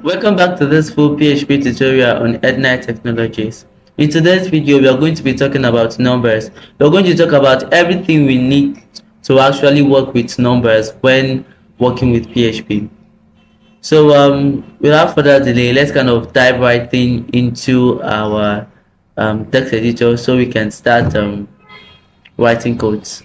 Welcome back to this full PHP tutorial on Edna Technologies. In today's video, we are going to be talking about numbers. We're going to talk about everything we need to actually work with numbers when working with PHP. So without further delay, let's kind of dive right into our text editor so we can start writing codes.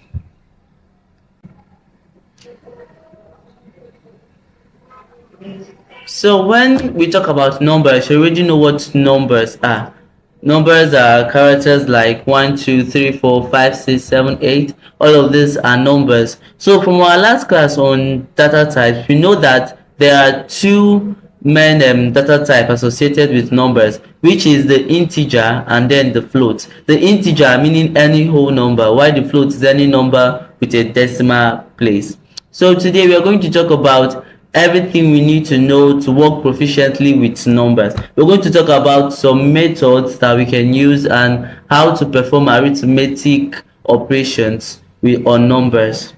So when we talk about numbers, you already know what numbers are. Numbers are characters like 1, 2, 3, 4, 5, 6, 7, 8. All of these are numbers. So from our last class on data types, we know that there are two main data type associated with numbers, which is the integer and then the float. The integer meaning any whole number, while the float is any number with a decimal place. So today we are going to talk about everything we need to know to work proficiently with numbers. We're going to talk about some methods that we can use and how to perform arithmetic operations on numbers.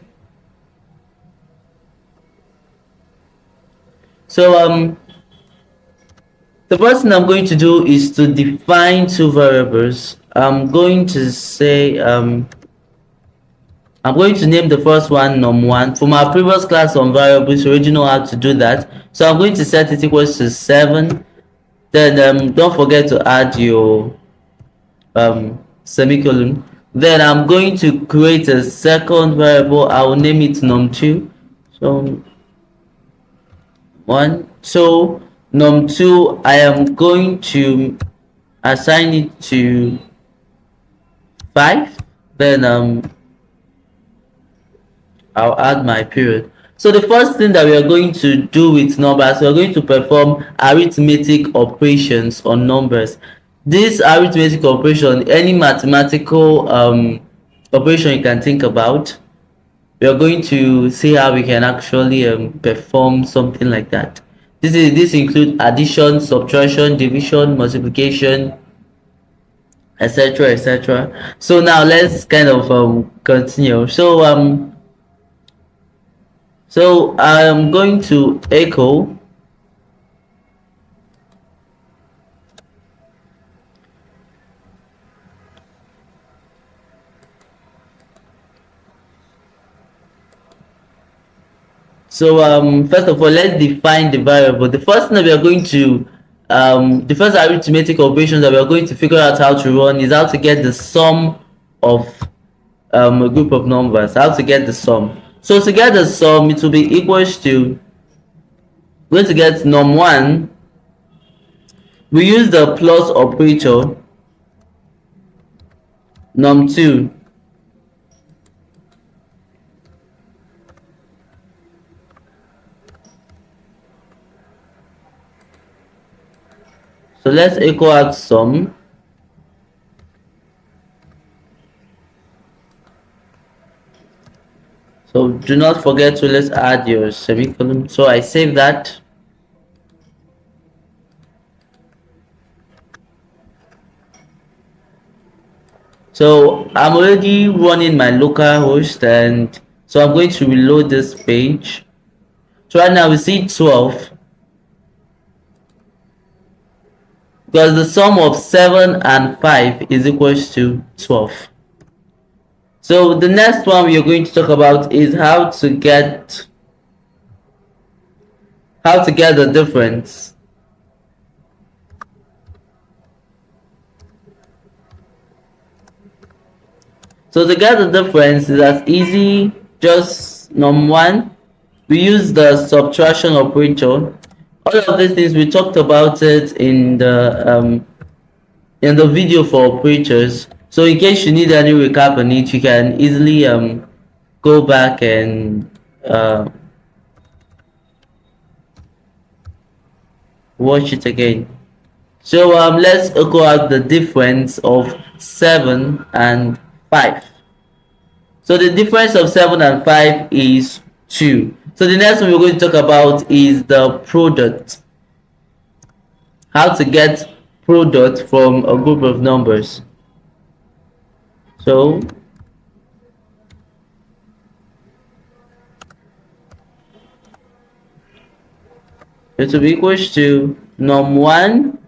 So the first thing I'm going to do is to define two variables. I'm going to name the first one num1. From our previous class on variables, we already know how to do that. So I'm going to set it equals to 7. Then don't forget to add your semicolon. Then I'm going to create a second variable. I will name it num2. So 1. So num2, I am going to assign it to 5. Then I'll add my period. So the first thing that we are going to do with numbers, we are going to perform arithmetic operations on numbers. This arithmetic operation, any mathematical operation you can think about, we are going to see how we can actually perform something like that. This includes addition, subtraction, division, multiplication, etc., etc. So now let's kind of continue. So I'm going to echo so first of all, let's define the variable. The first thing that we are going to the first arithmetic operation that we are going to figure out how to run is how to get the sum of a group of numbers. How to get the sum. So to get the sum, it will be equals to, we're going to get num1. We use the plus operator. Num2, so let's equal out sum. So do not forget to let's add your semicolon. So I save that. So I'm already running my local host, and so I'm going to reload this page. So right now we see 12 because the sum of 7 and 5 is equals to 12. So the next one we are going to talk about is how to get the difference. So to get the difference is as easy, just num1. We use the subtraction operator. All of these things we talked about it in the video for operators. So in case you need any recap on it, you can easily go back and watch it again. So let's echo out the difference of 7 and 5. So the difference of 7 and 5 is 2. So the next one we're going to talk about is the product. How to get product from a group of numbers. So It will be equals to num1.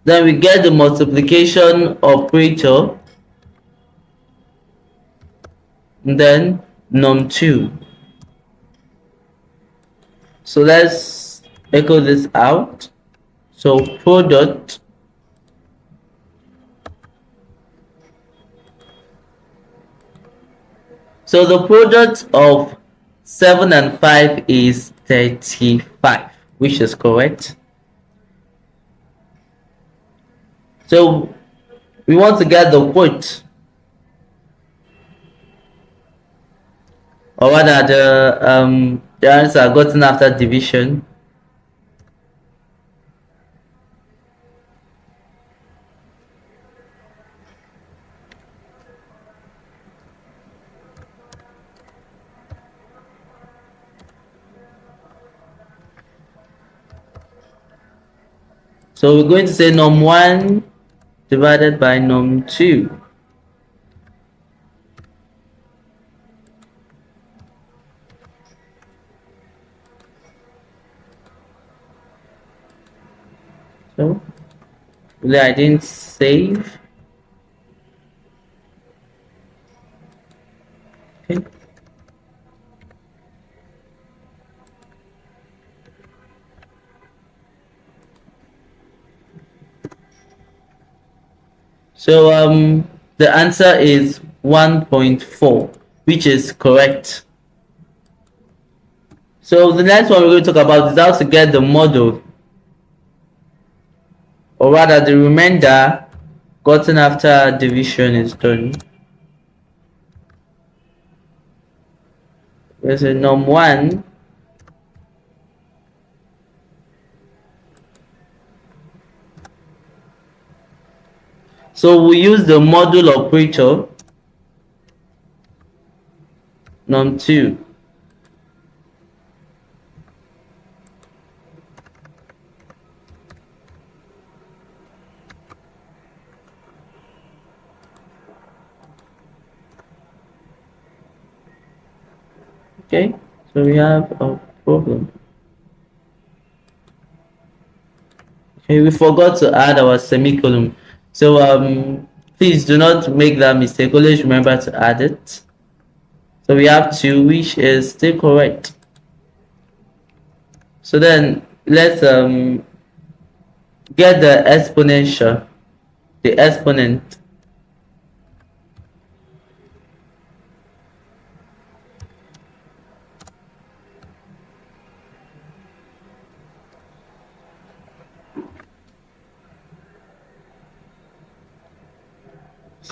Then we get the multiplication operator. And then num2. So let's echo this out. So product. So the product of 7 and 5 is 35, which is correct. So we want to get the quote, or rather the answer gotten after division. So we're going to say num1 divided by num2. So really I didn't save. Okay. So the answer is 1.4, which is correct. So the next one we're going to talk about is how to get the model, or rather the remainder gotten after division is done. There's a num1 so we use the module operator, num2. Okay, so we have a problem. Okay, we forgot to add our semicolon. So please do not make that mistake. Always remember to add it. So we have 2, which is still correct. So then let's get the exponential, the exponent.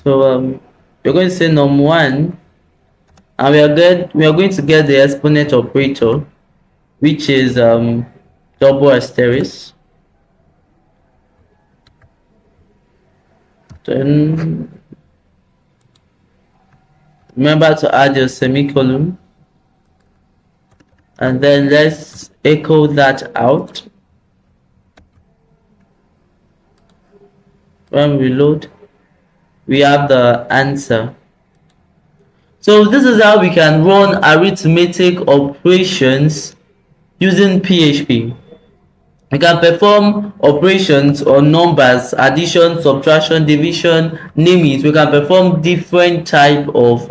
So you're going to say num1, and we are going to get the exponent operator, which is double asterisk. Then remember to add your semicolon, and then let's echo that out. When we load, we have the answer. So this is how we can run arithmetic operations using PHP. We can perform operations on numbers, addition, subtraction, division, name it. We can perform different type of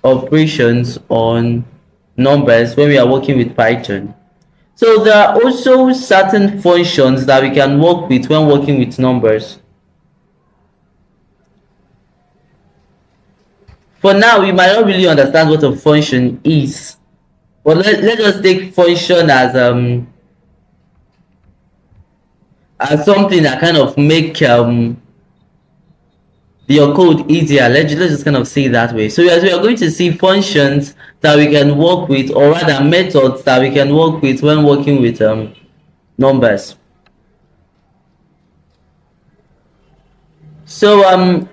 operations on numbers when we are working with Python. So there are also certain functions that we can work with when working with numbers. For now, we might not really understand what a function is, but let us take function as something that kind of make your code easier. Let's just kind of see it that way. So as we are going to see functions that we can work with, or rather methods that we can work with when working with numbers. So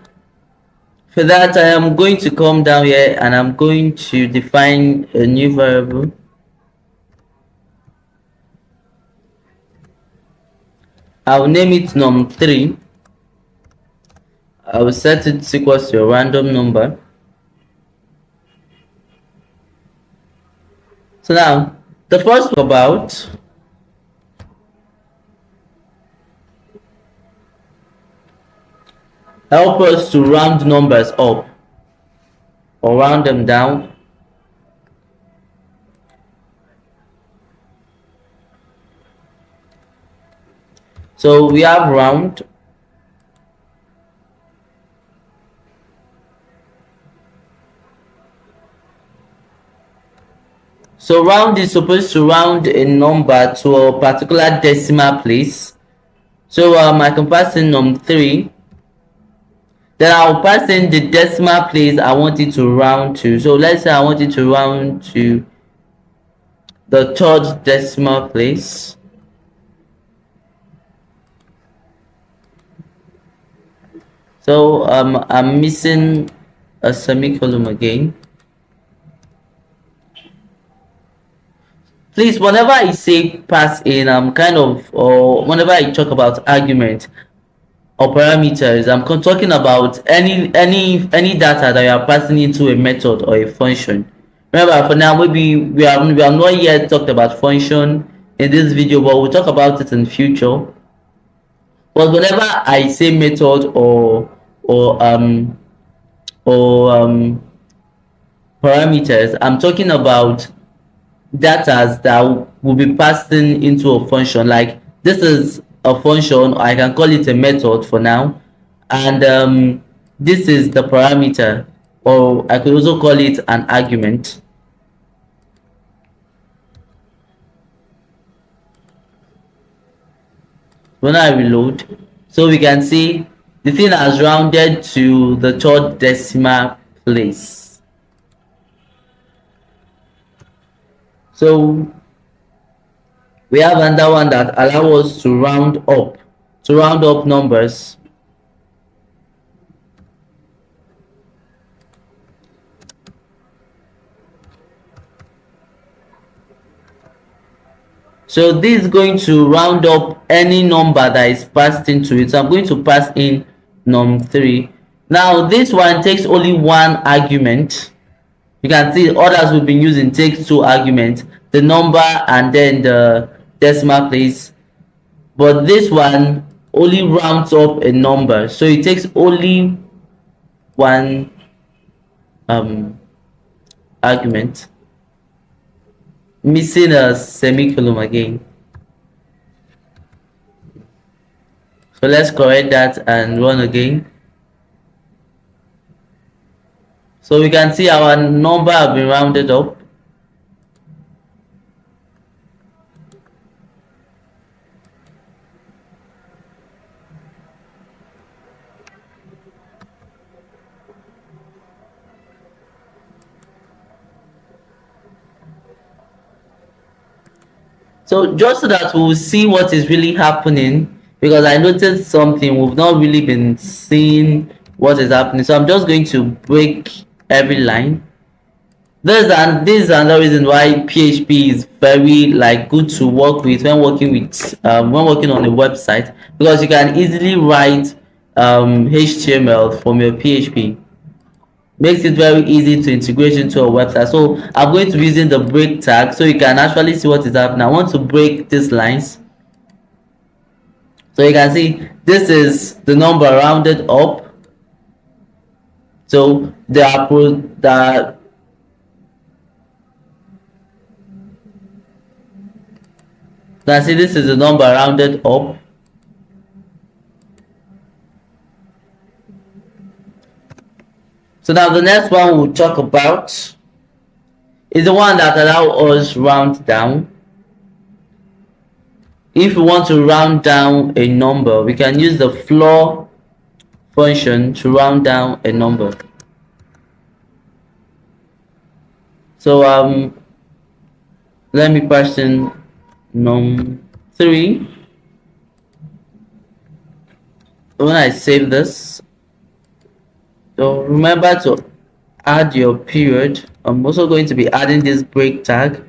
for that, I am going to come down here and I'm going to define a new variable. I'll name it num3. I will set it equals to a random number. So now, the first about help us to round numbers up or round them down. So we have round. So round is supposed to round a number to a particular decimal place. So I can pass in 3. Then I'll pass in the decimal place I want it to round to. So let's say I want it to round to the third decimal place. So I'm missing a semicolon again. Please, whenever I say pass in, I'm kind of, or whenever I talk about argument or parameters, I'm talking about any data that you are passing into a method or a function. Remember, for now, maybe we have not yet talked about function in this video, but we'll talk about it in future. But whenever I say method or um or parameters, I'm talking about data that will be passing into a function. Like this is a function, I can call it a method for now, and this is the parameter, or I could also call it an argument. When I reload, so we can see the thing has rounded to the third decimal place. So we have another one that allow us to round up numbers. So this is going to round up any number that is passed into it. So I'm going to pass in num3. Now this one takes only one argument. You can see others we've been using takes two arguments, the number and then the decimal place. But this one only rounds up a number, so it takes only one argument, missing a semicolon again. So let's correct that and run again. So we can see our number have been rounded up. So just so that we'll see what is really happening, because I noticed something, we've not really been seeing what is happening. So I'm just going to break every line. This is another reason why PHP is very like good to work with when working on a website, because you can easily write HTML from your PHP. Makes it very easy to integrate into a website. So I'm going to be using the break tag so you can actually see what is happening. I want to break these lines, so you can see this is the number rounded up. So you can see this is the number rounded up. So now the next one we'll talk about is the one that allows us round down. If we want to round down a number, we can use the floor function to round down a number. So let me pass in num3. When I save this, so remember to add your period. I'm also going to be adding this break tag.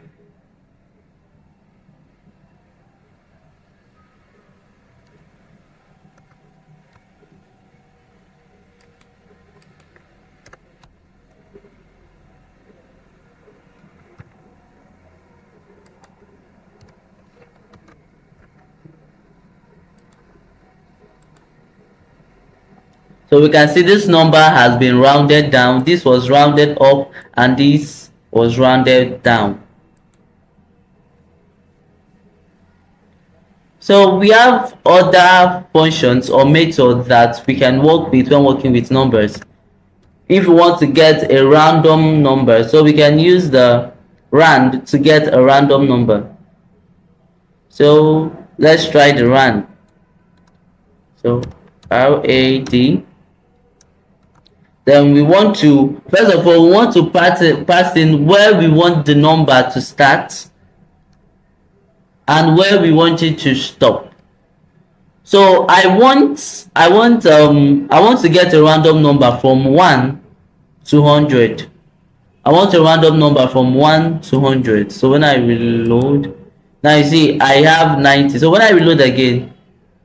So So we can see this number has been rounded down, this was rounded up, and this was rounded down. So we have other functions or methods that we can work with when working with numbers. If we want to get a random number, so we can use the rand to get a random number. So let's try the rand. So RAD. Then we want to, first of all, we want to pass in where we want the number to start and where we want it to stop. So I want to get a random number from 1 to 100. I want a random number from 1 to 100. So when I reload, now you see I have 90. So when I reload again,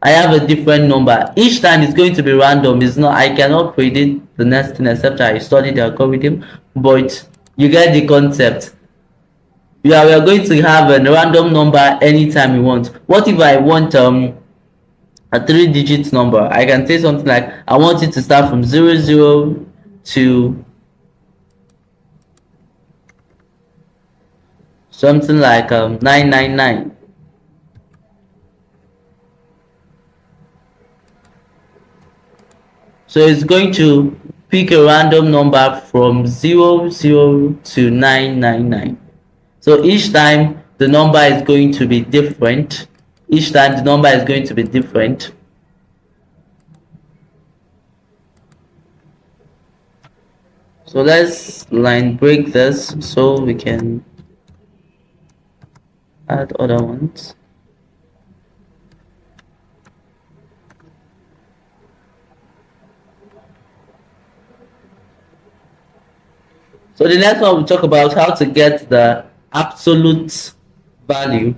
I have a different number. Each time it's going to be random. It's not, I cannot predict the next thing except I study the algorithm, but you get the concept. Yeah, we are going to have a random number anytime we want. What if I want a 3-digit number? I can say something like I want it to start from 00 to something like 999. So it's going to pick a random number from 00 to 999. So each time the number is going to be different. Each time the number is going to be different. So let's line break this so we can add other ones. So the next one we'll talk about how to get the absolute value.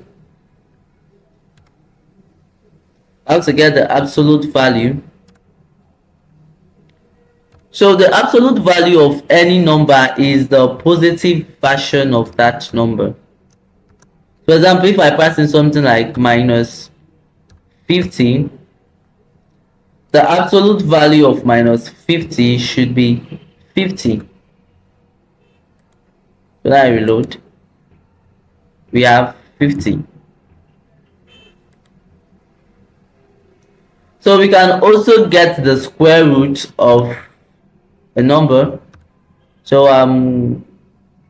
How to get the absolute value. So the absolute value of any number is the positive version of that number. For example, if I pass in something like minus 15, the absolute value of minus 50 should be 50. When I reload, we have 50. So we can also get the square root of a number. So I'm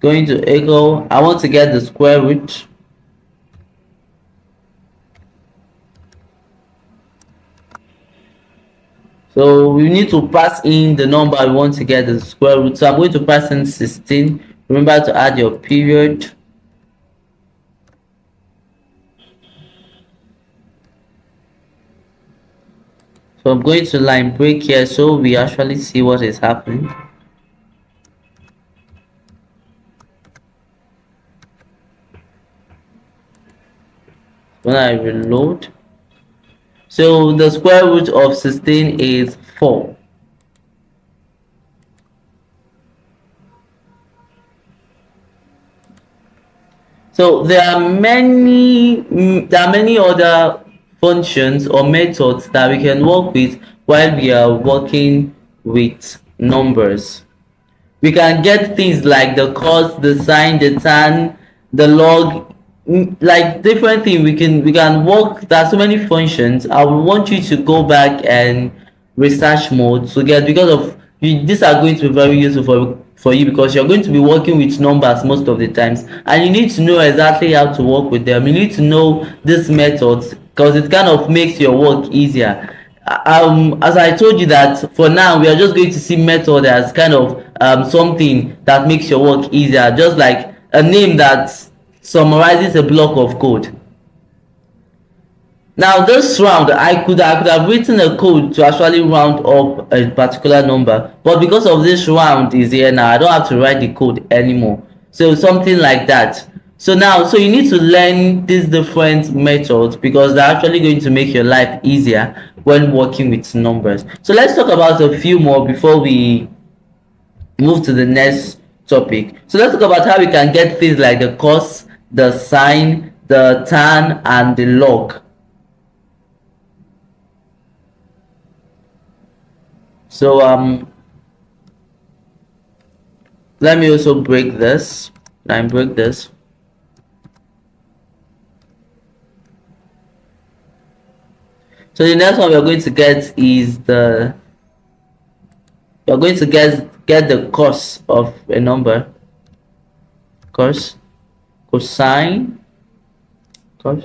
going to echo, I want to get the square root. So we need to pass in the number we want to get the square root. So I'm going to pass in 16. Remember to add your period. So I'm going to line break here so we actually see what is happening. When I reload, so the square root of 16 is 4. So there are many other functions or methods that we can work with while we are working with numbers. We can get things like the cos, the sine, the tan, the log, like different things. We can work. There are so many functions. I would want you to go back and research more to get, because of you, these are going to be very useful for you because you're going to be working with numbers most of the times, and you need to know exactly how to work with them. You need to know these methods because it kind of makes your work easier. As I told you that for now we are just going to see method as kind of something that makes your work easier, just like a name that summarizes a block of code. Now this round, I could have written a code to actually round up a particular number, but because of this round is here now, I don't have to write the code anymore. So something like that. So now, so you need to learn these different methods because they're actually going to make your life easier when working with numbers. So let's talk about a few more before we move to the next topic. So let's talk about how we can get things like the cos, the sine, the tan, and the log. So let me also break this. Now break this. So the next one we're going to get is we're going to get the cos of a number. Cos, cosine, cos.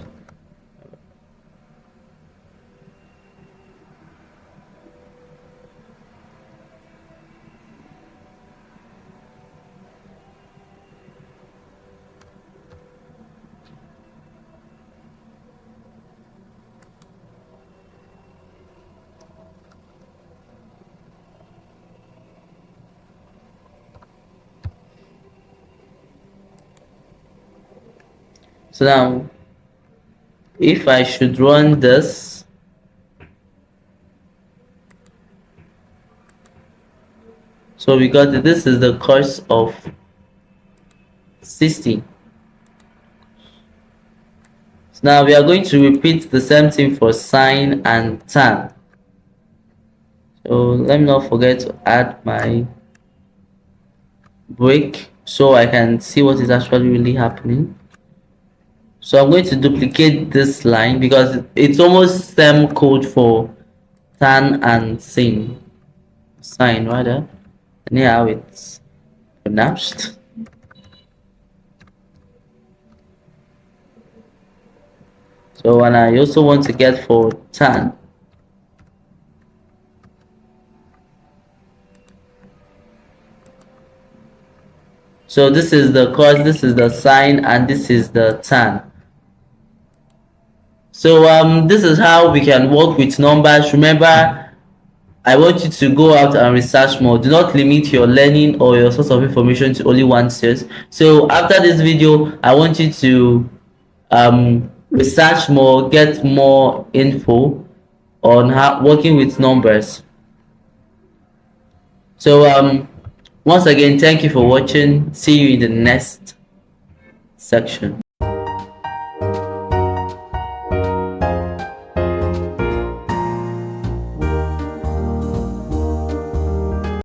So now if I should run this, so we got this is the cos of 60. So now we are going to repeat the same thing for sine and tan. So let me not forget to add my break so I can see what is actually really happening. So I'm going to duplicate this line because it's almost same code for tan and sine rather. And here how it's pronounced. So and I also want to get for tan. So this is the cos, this is the sine, and this is the tan. So this is how we can work with numbers. Remember, I want you to go out and research more. Do not limit your learning or your source of information to only one source. So after this video, I want you to research more, get more info on how working with numbers. So once again, thank you for watching. See you in the next section.